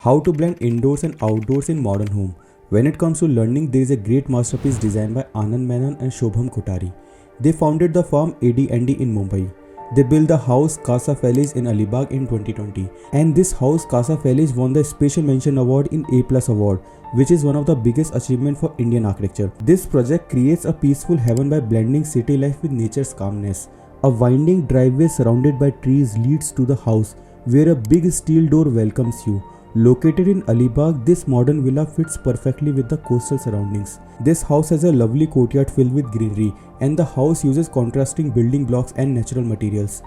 How to blend indoors and outdoors in modern home. When it comes to learning, there is a great masterpiece designed by Anand Menon and Shobham Kothari. They founded the firm AD&D in Mumbai. They built the house Casa Feliz in Alibag in 2020. And this house Casa Feliz won the Special Mention Award in A+ Award, which is one of the biggest achievements for Indian architecture. This project creates a peaceful heaven by blending city life with nature's calmness. A winding driveway surrounded by trees leads to the house, where a big steel door welcomes you. Located in Alibag, this modern villa fits perfectly with the coastal surroundings. This house has a lovely courtyard filled with greenery, and the house uses contrasting building blocks and natural materials.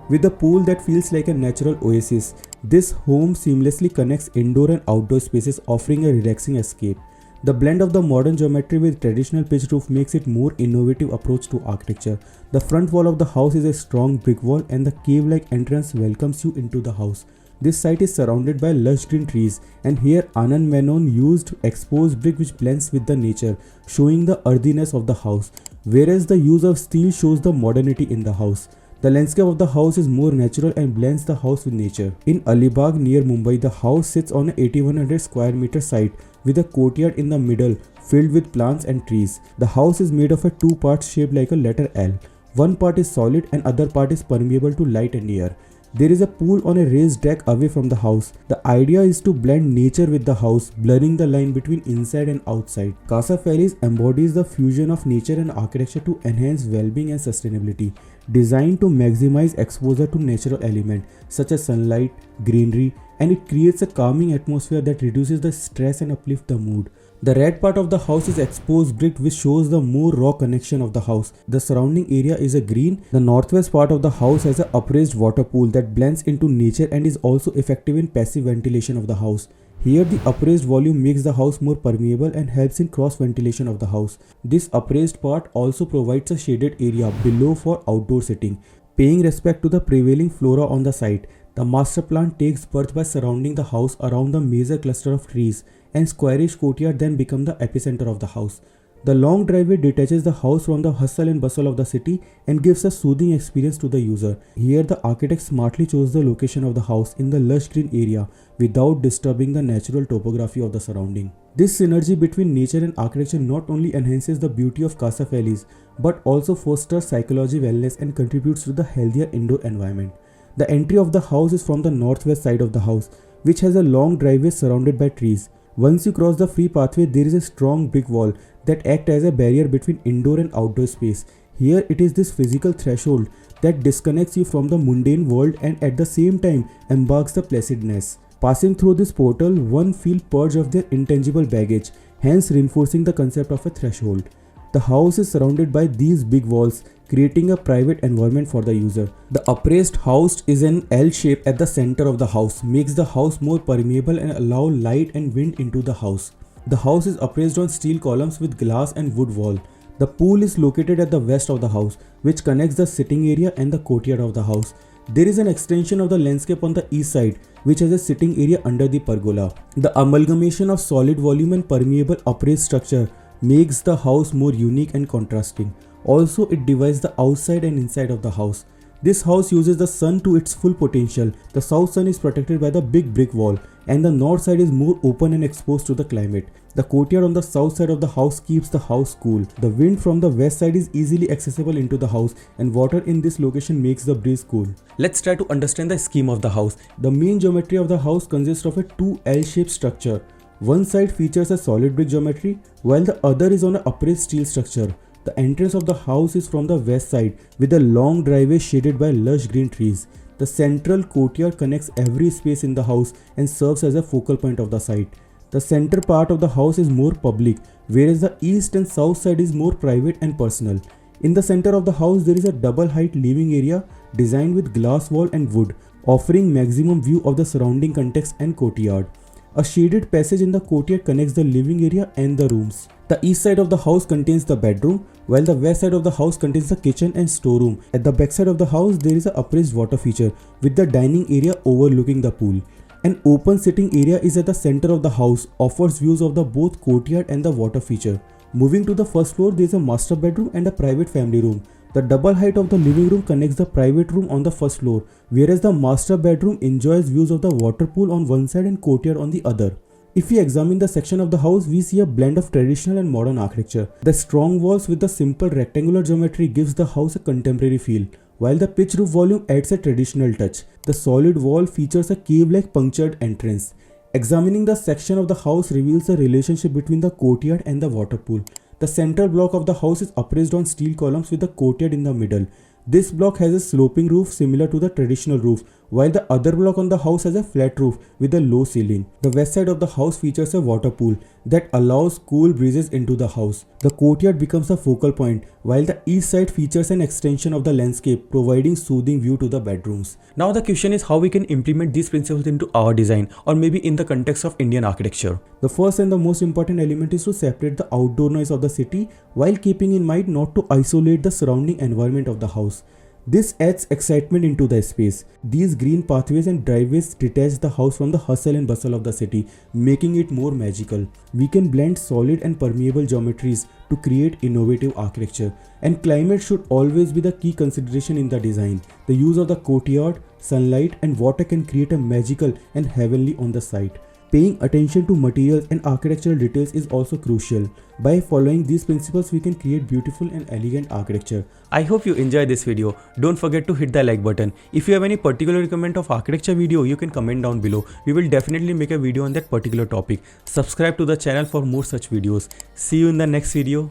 With a pool that feels like a natural oasis, this home seamlessly connects indoor and outdoor spaces, offering a relaxing escape. The blend of the modern geometry with traditional pitched roof makes it more innovative approach to architecture. The front wall of the house is a strong brick wall, and the cave-like entrance welcomes you into the house. This site is surrounded by lush green trees, and here Anand Menon used exposed brick which blends with the nature, showing the earthiness of the house, whereas the use of steel shows the modernity in the house. The landscape of the house is more natural and blends the house with nature. In Alibag near Mumbai, the house sits on an 8100 square meter site with a courtyard in the middle filled with plants and trees. The house is made of a two parts shaped like a letter L. One part is solid and other part is permeable to light and air. There is a pool on a raised deck away from the house. The idea is to blend nature with the house, blurring the line between inside and outside. Casa Feliz embodies the fusion of nature and architecture to enhance well-being and sustainability. Designed to maximize exposure to natural elements such as sunlight, greenery, and it creates a calming atmosphere that reduces the stress and uplifts the mood. The red part of the house is exposed brick which shows the more raw connection of the house. The surrounding area is a green. The northwest part of the house has an upraised water pool that blends into nature and is also effective in passive ventilation of the house. Here the upraised volume makes the house more permeable and helps in cross ventilation of the house. This upraised part also provides a shaded area below for outdoor sitting, paying respect to the prevailing flora on the site. The master plan takes birth by surrounding the house around the major cluster of trees, and squarish courtyard then become the epicenter of the house. The long driveway detaches the house from the hustle and bustle of the city and gives a soothing experience to the user. Here the architect smartly chose the location of the house in the lush green area without disturbing the natural topography of the surrounding. This synergy between nature and architecture not only enhances the beauty of Casa Feliz but also fosters psychology wellness and contributes to the healthier indoor environment. The entry of the house is from the northwest side of the house, which has a long driveway surrounded by trees. Once you cross the free pathway, there is a strong brick wall that acts as a barrier between indoor and outdoor space. Here it is this physical threshold that disconnects you from the mundane world and at the same time embarks the placidness. Passing through this portal, one feels purge of their intangible baggage, hence reinforcing the concept of a threshold. The house is surrounded by these big walls, creating a private environment for the user. The upraised house is an L shape at the center of the house, makes the house more permeable and allow light and wind into the house. The house is upraised on steel columns with glass and wood wall. The pool is located at the west of the house, which connects the sitting area and the courtyard of the house. There is an extension of the landscape on the east side, which has a sitting area under the pergola. The amalgamation of solid volume and permeable upraised structure makes the house more unique and contrasting. Also, it divides the outside and inside of the house. This house uses the sun to its full potential. The south sun is protected by the big brick wall, and the north side is more open and exposed to the climate. The courtyard on the south side of the house keeps the house cool. The wind from the west side is easily accessible into the house, and water in this location makes the breeze cool. Let's try to understand the scheme of the house. The main geometry of the house consists of a two L-shaped structure. One side features a solid brick geometry, while the other is on an upraised steel structure. The entrance of the house is from the west side with a long driveway shaded by lush green trees. The central courtyard connects every space in the house and serves as a focal point of the site. The center part of the house is more public, whereas the east and south side is more private and personal. In the center of the house there is a double height living area designed with glass wall and wood, offering maximum view of the surrounding context and courtyard. A shaded passage in the courtyard connects the living area and the rooms. The east side of the house contains the bedroom, while the west side of the house contains the kitchen and storeroom. At the back side of the house, there is an upraised water feature with the dining area overlooking the pool. An open sitting area is at the center of the house, offers views of the both courtyard and the water feature. Moving to the first floor, there is a master bedroom and a private family room The double height of the living room connects the private room on the first floor, whereas the master bedroom enjoys views of the water pool on one side and courtyard on the other. If we examine the section of the house, we see a blend of traditional and modern architecture. The strong walls with the simple rectangular geometry gives the house a contemporary feel, while the pitch roof volume adds a traditional touch. The solid wall features a cave-like punctured entrance. Examining the section of the house reveals the relationship between the courtyard and the water pool. The central block of the house is upraised on steel columns with the courtyard in the middle. This block has a sloping roof similar to the traditional roof, while the other block on the house has a flat roof with a low ceiling. The west side of the house features a water pool that allows cool breezes into the house. The courtyard becomes a focal point, while the east side features an extension of the landscape, providing soothing view to the bedrooms. Now the question is how we can implement these principles into our design, or maybe in the context of Indian architecture. The first and the most important element is to separate the outdoor noise of the city while keeping in mind not to isolate the surrounding environment of the house. This adds excitement into the space. These green pathways and driveways detach the house from the hustle and bustle of the city, making it more magical. We can blend solid and permeable geometries to create innovative architecture. And climate should always be the key consideration in the design. The use of the courtyard, sunlight and water can create a magical and heavenly on the site. Paying attention to materials and architectural details is also crucial. By following these principles, we can create beautiful and elegant architecture. I hope you enjoyed this video. Don't forget to hit the like button. If you have any particular recommend of architecture video, you can comment down below. We will definitely make a video on that particular topic. Subscribe to the channel for more such videos. See you in the next video.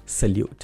Salute.